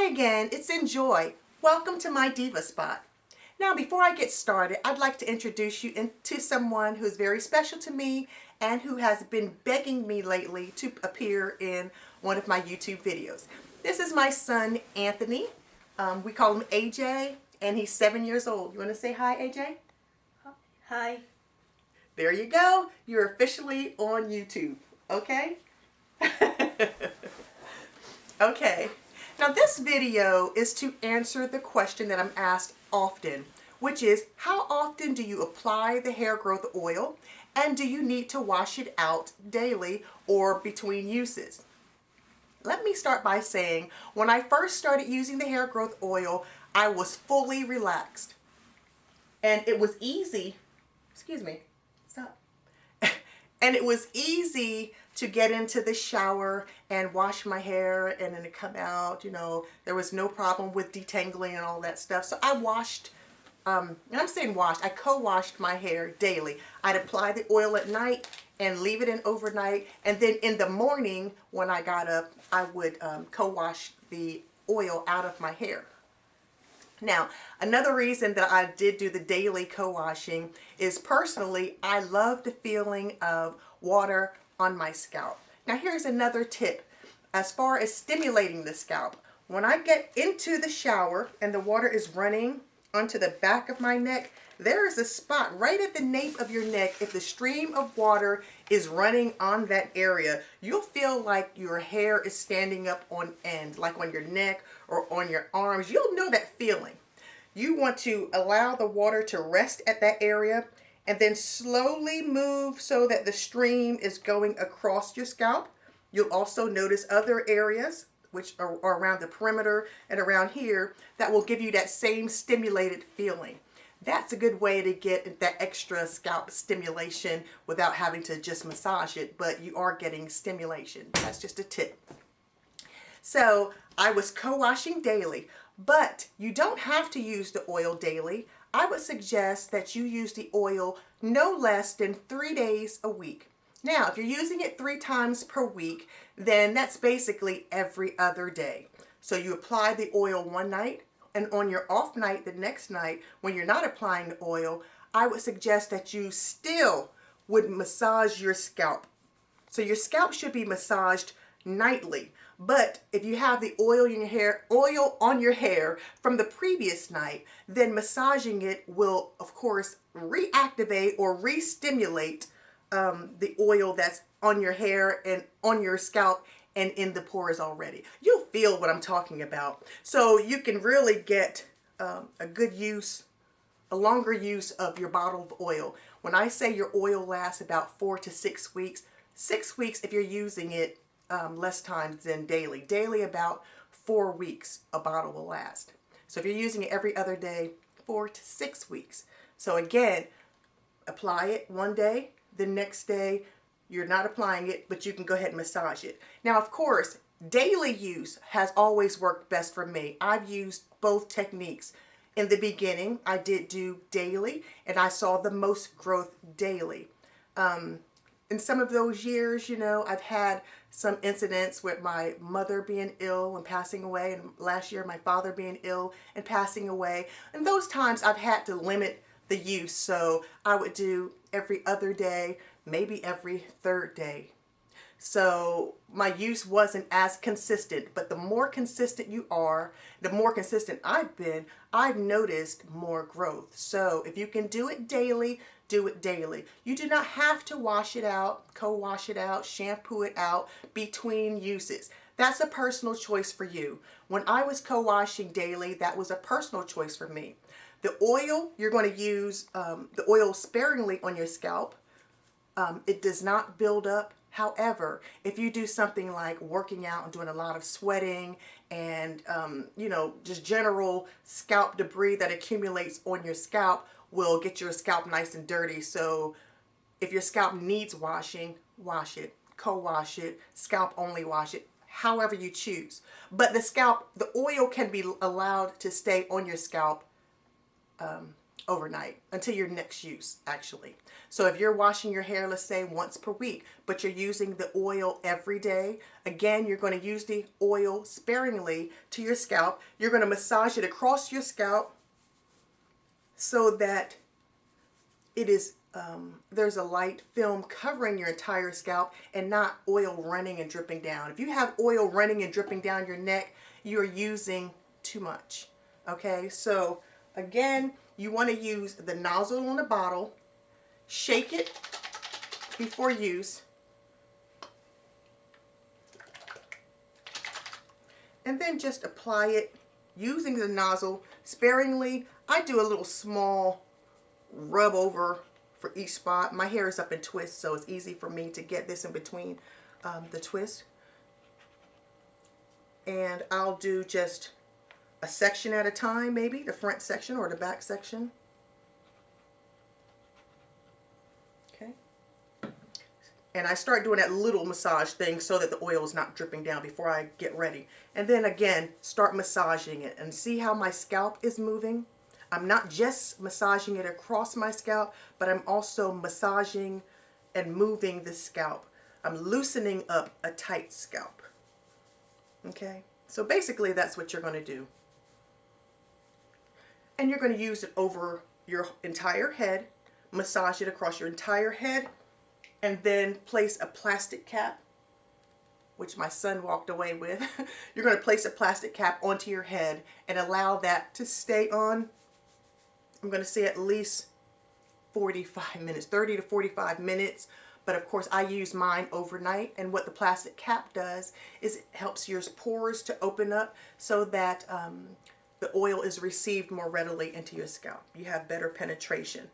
again, it's NJoy. Welcome to my Diva Spot. Now, before I get started, I'd like to introduce you to someone who's very special to me and who has been begging me lately to appear in one of my YouTube videos. This is my son, Anthony. We call him AJ, and he's 7 years old. You want to say hi, AJ? Hi. There you go. You're officially on YouTube, okay? Okay. Now this video is to answer the question that I'm asked often, which is how often do you apply the hair growth oil and do you need to wash it out daily or between uses? Let me start by saying when I first started using the hair growth oil, I was fully relaxed and it was easy, excuse me, stop. And it was easy to get into the shower and wash my hair and then it come out, you know, there was no problem with detangling and all that stuff. So I washed, and I'm saying washed, I co-washed my hair daily. I'd apply the oil at night and leave it in overnight. And then in the morning when I got up, I would co-wash the oil out of my hair. Now, another reason that I did do the daily co-washing is personally, I love the feeling of water on my scalp. Now, here's another tip as far as stimulating the scalp. When I get into the shower and the water is running onto the back of my neck, there is a spot right at the nape of your neck. If the stream of water is running on that area, you'll feel like your hair is standing up on end, like on your neck or on your arms. You'll know that feeling. You want to allow the water to rest at that area and then slowly move so that the stream is going across your scalp. You'll also notice other areas which are around the perimeter and around here that will give you that same stimulated feeling. That's a good way to get that extra scalp stimulation without having to just massage it, but you are getting stimulation. That's just a tip. So I was co-washing daily, but you don't have to use the oil daily. I would suggest that you use the oil no less than 3 days a week. Now, if you're using it 3 times per week, then that's basically every other day. So you apply the oil one night, and on your off night, the next night, when you're not applying the oil, I would suggest that you still would massage your scalp. So your scalp should be massaged nightly. But if you have the oil on your hair from the previous night, then massaging it will, of course, reactivate or re-stimulate the oil that's on your hair and on your scalp and in the pores already. You'll feel what I'm talking about. So you can really get a good use, a longer use of your bottle of oil. When I say your oil lasts about 4 to 6 weeks, 6 weeks if you're using it less times than daily. Daily about 4 weeks a bottle will last. So if you're using it every other day, 4 to 6 weeks. So again, apply it one day, the next day you're not applying it, but you can go ahead and massage it. Now, of course, daily use has always worked best for me. I've used both techniques. In the beginning, I did do daily, and I saw the most growth daily. In some of those years, you know, I've had some incidents with my mother being ill and passing away, and last year my father being ill and passing away. And those times I've had to limit the use, so I would do every other day, maybe every 3rd day. So my use wasn't as consistent, but the more consistent you are, the more consistent I've been, I've noticed more growth. So if you can do it daily, do it daily. You do not have to wash it out, co-wash it out, shampoo it out between uses. That's a personal choice for you. When I was co-washing daily, that was a personal choice for me. The oil, you're going to use the oil sparingly on your scalp. It does not build up. However, if you do something like working out and doing a lot of sweating and, you know, just general scalp debris that accumulates on your scalp will get your scalp nice and dirty. So if your scalp needs washing, wash it, co-wash it, scalp only wash it, however you choose. But the oil can be allowed to stay on your scalp overnight until your next use, actually. So if you're washing your hair, let's say once per week, but you're using the oil every day, again, you're going to use the oil sparingly to your scalp. You're going to massage it across your scalp so that it is there's a light film covering your entire scalp and not oil running and dripping down. If you have oil running and dripping down your neck, you're using too much. Okay, so again, you want to use the nozzle on the bottle, shake it before use, and then just apply it using the nozzle sparingly. I do a little small rub over for each spot. My hair is up in twists, so it's easy for me to get this in between the twist. And I'll do just a section at a time, maybe the front section or the back section. Okay. And I start doing that little massage thing so that the oil is not dripping down before I get ready. And then again, start massaging it and see how my scalp is moving. I'm not just massaging it across my scalp, but I'm also massaging and moving the scalp. I'm loosening up a tight scalp. Okay, so basically that's what you're going to do. And you're going to use it over your entire head, massage it across your entire head, and then place a plastic cap, which my son walked away with. You're going to place a plastic cap onto your head and allow that to stay on. I'm going to say at least 45 minutes, 30 to 45 minutes. But of course I use mine overnight, and what the plastic cap does is it helps your pores to open up so that the oil is received more readily into your scalp. You have better penetration.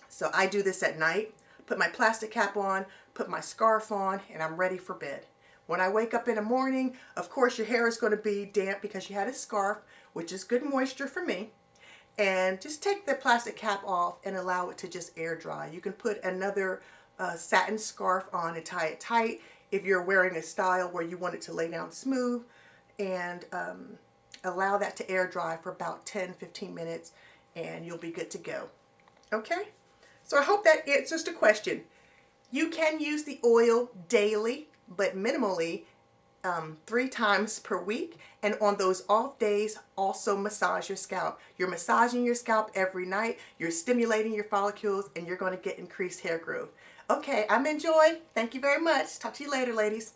So I do this at night, put my plastic cap on, put my scarf on, and I'm ready for bed. When I wake up in the morning, of course your hair is going to be damp because you had a scarf, which is good moisture for me. And just take the plastic cap off and allow it to just air dry. You can put another satin scarf on and tie it tight if you're wearing a style where you want it to lay down smooth, and allow that to air dry for about 10-15 minutes and you'll be good to go. Okay, so I hope that answers the question. You can use the oil daily, but minimally 3 times per week, and on those off days also massage your scalp. You're massaging your scalp every night, you're stimulating your follicles, and you're going to get increased hair growth. Okay, I'm NJoy. Thank you very much. Talk to you later, ladies.